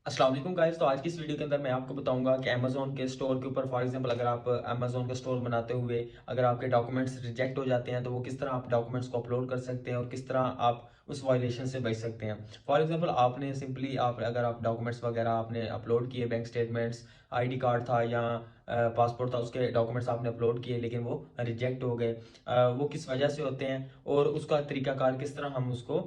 अस्सलाम वालेकुम गाइस। तो आज की इस वीडियो के अंदर मैं आपको बताऊंगा कि अमेज़न के स्टोर के ऊपर फॉर एग्जांपल अगर आप अमेज़न का स्टोर बनाते हुए अगर आपके डॉक्यूमेंट्स रिजेक्ट हो जाते हैं तो वो किस तरह आप डॉक्यूमेंट्स को अपलोड कर सकते हैं और किस तरह आप उस वायलेशन से बच सकते हैं। फॉर एग्जांपल आपने सिंपली आप अगर आप डॉक्यूमेंट्स वगैरह आपने अपलोड किए, बैंक स्टेटमेंट्स, आईडी कार्ड था या पासपोर्ट था, उसके डॉक्यूमेंट्स आपने अपलोड किए लेकिन वो रिजेक्ट हो गए। वो किस वजह से होते हैं और उसका तरीकाकार किस तरह हम उसको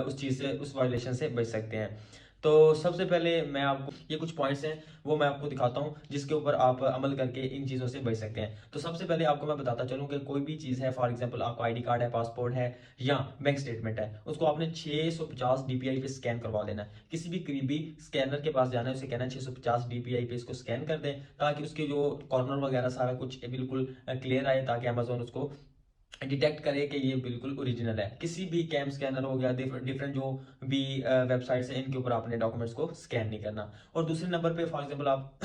उस चीज़ से उस वायलेशन से बच सकते हैं। तो सबसे पहले मैं आपको ये कुछ पॉइंट्स हैं वो मैं आपको दिखाता हूँ जिसके ऊपर आप अमल करके इन चीज़ों से बच सकते हैं। तो सबसे पहले आपको मैं बताता चलूँ कि कोई भी चीज़ है, फॉर एग्जांपल आपका आईडी कार्ड है, पासपोर्ट है या बैंक स्टेटमेंट है, उसको आपने 650 डीपीआई पे स्कैन करवा देना है। किसी भी करीबी स्कैनर के पास जाना है, उसे कहना है 650 डीपीआई पे इसको स्कैन कर दें ताकि उसके जो कॉर्नर वगैरह सारा कुछ बिल्कुल क्लियर आए, ताकि अमेजोन उसको डिटेक्ट करे कि ये बिल्कुल ओरिजिनल है। किसी भी कैम स्कैनर हो गया, डिफरेंट जो भी वेबसाइट्स हैं, इनके ऊपर आपने डॉक्यूमेंट्स को स्कैन नहीं करना। और दूसरे नंबर पे फॉर एग्जांपल आप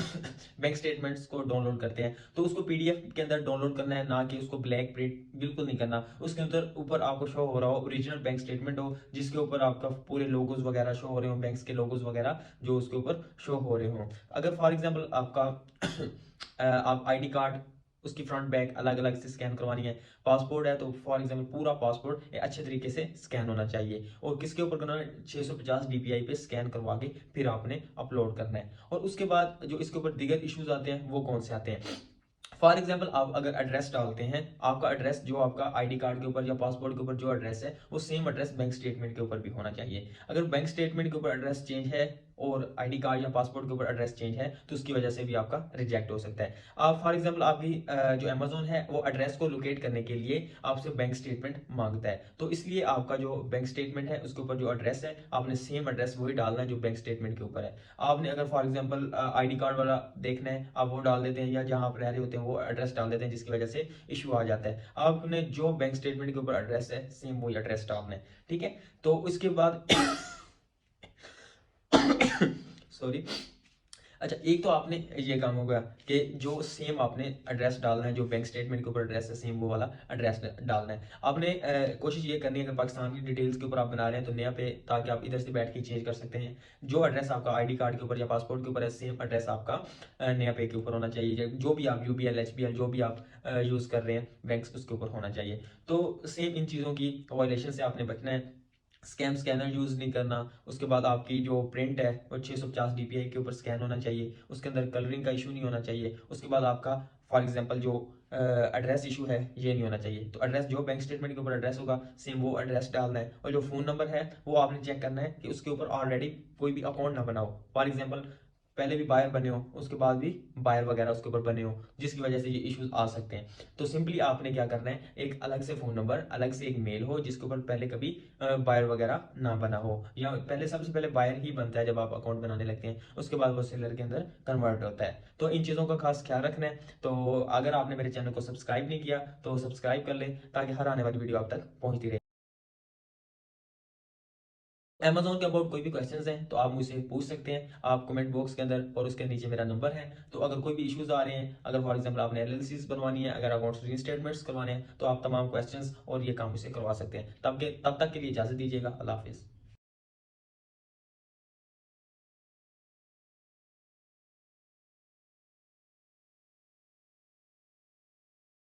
बैंक स्टेटमेंट्स को डाउनलोड करते हैं तो उसको पीडीएफ के अंदर डाउनलोड करना है, ना कि उसको ब्लैक प्रिंट बिल्कुल नहीं करना। उसके अंदर ऊपर आपको शो हो रहा हो ओरिजिनल बैंक स्टेटमेंट हो, जिसके ऊपर आपका पूरे लोगोज वगैरह शो हो रहे हो, बैंक्स के लोगोज वगैरह जो उसके ऊपर शो हो रहे हो। अगर फॉर एग्जांपल आपका आप आईडी कार्ड, उसकी फ्रंट बैक अलग अलग से स्कैन करवानी है। पासपोर्ट है तो फॉर एग्जांपल पूरा पासपोर्ट अच्छे तरीके से स्कैन होना चाहिए और किसके ऊपर करना है, 650 डीपीआई पे स्कैन करवा के फिर आपने अपलोड करना है। और उसके बाद जो इसके ऊपर दीगर इश्यूज आते हैं वो कौन से आते हैं। फॉर एग्जाम्पल आप अगर एड्रेस डालते हैं, आपका एड्रेस जो आपका आईडी कार्ड के ऊपर या पासपोर्ट के ऊपर जो एड्रेस है वो सेम एड्रेस बैंक स्टेटमेंट के ऊपर भी होना चाहिए। अगर बैंक स्टेटमेंट के ऊपर एड्रेस चेंज है और आईडी कार्ड या पासपोर्ट के ऊपर एड्रेस चेंज है तो उसकी वजह से भी आपका रिजेक्ट हो सकता है। आप फॉर एग्जाम्पल आपकी जो अमेजोन है वो एड्रेस को लोकेट करने के लिए आपसे बैंक स्टेटमेंट मांगता है, तो इसलिए आपका जो बैंक स्टेटमेंट है उसके ऊपर जो एड्रेस है आपने सेम एड्रेस वही डालना है जो बैंक स्टेटमेंट के ऊपर है। आपने अगर फॉर एग्जांपल आईडी कार्ड वाला देखना है, आप वो डाल देते हैं या जहां आप रह रहे होते हैं वो एड्रेस डाल देते हैं, जिसकी वजह से इशू आ जाता है। आपने जो बैंक स्टेटमेंट के ऊपर एड्रेस है सेम वही एड्रेस डालना है। ठीक है, तो उसके बाद सॉरी। अच्छा, एक तो आपने ये काम हो गया कि जो सेम आपने एड्रेस डालना है, जो बैंक स्टेटमेंट के ऊपर एड्रेस है सेम वो वाला एड्रेस डालना है। आपने कोशिश ये करनी है कि पाकिस्तान की डिटेल्स के ऊपर आप बना रहे हैं तो नया पे, ताकि आप इधर से बैठ के चेंज कर सकते हैं। जो एड्रेस आपका आईडी कार्ड के ऊपर या पासपोर्ट के ऊपर है सेम एड्रेस आपका नया पे के ऊपर होना चाहिए। जो भी आप यूबीएल एचबीएल जो भी आप यूज़ कर रहे हैं बैंक्स, उसके ऊपर होना चाहिए। तो सेम इन चीज़ों की वायलेशन से आपने बचना है। स्कैम स्कैनर यूज़ नहीं करना। उसके बाद आपकी जो प्रिंट है वो 650 डीपीआई के ऊपर स्कैन होना चाहिए, उसके अंदर कलरिंग का इशू नहीं होना चाहिए। उसके बाद आपका फॉर एग्जांपल जो एड्रेस इशू है ये नहीं होना चाहिए। तो एड्रेस जो बैंक स्टेटमेंट के ऊपर एड्रेस होगा सेम वो एड्रेस डालना है। और जो फ़ोन नंबर है वो आपने चेक करना है कि उसके ऊपर ऑलरेडी कोई भी अकाउंट ना बना हो। फॉर एग्जाम्पल पहले भी बायर बने हो, उसके बाद भी बायर वगैरह उसके ऊपर बने हो, जिसकी वजह से ये इश्यूज आ सकते हैं। तो सिंपली आपने क्या करना है, एक अलग से फ़ोन नंबर, अलग से एक मेल हो जिसके ऊपर पहले कभी बायर वगैरह ना बना हो, या पहले सबसे पहले बायर ही बनता है जब आप अकाउंट बनाने लगते हैं, उसके बाद वो सेलर के अंदर कन्वर्ट होता है। तो इन चीज़ों का खास ख्याल रखना है। तो अगर आपने मेरे चैनल को सब्सक्राइब नहीं किया तो सब्सक्राइब कर लें ताकि हर आने वाली वीडियो आप तक पहुंचती रहे। अमेज़न के अबाउट कोई भी क्वेश्चंस हैं तो आप मुझसे पूछ सकते हैं, आप कमेंट बॉक्स के अंदर, और उसके नीचे मेरा नंबर है। तो अगर कोई भी इश्यूज आ रहे हैं, अगर फॉर एग्जांपल आपने एलएलसीज बनवानी है, अगर अकाउंट्स रीस्टेटमेंट्स करवाने हैं, तो आप तमाम क्वेश्चंस और ये काम मुझसे करवा सकते हैं। तब तक के लिए इजाज़त दीजिएगा। अल्लाह हाफिज़।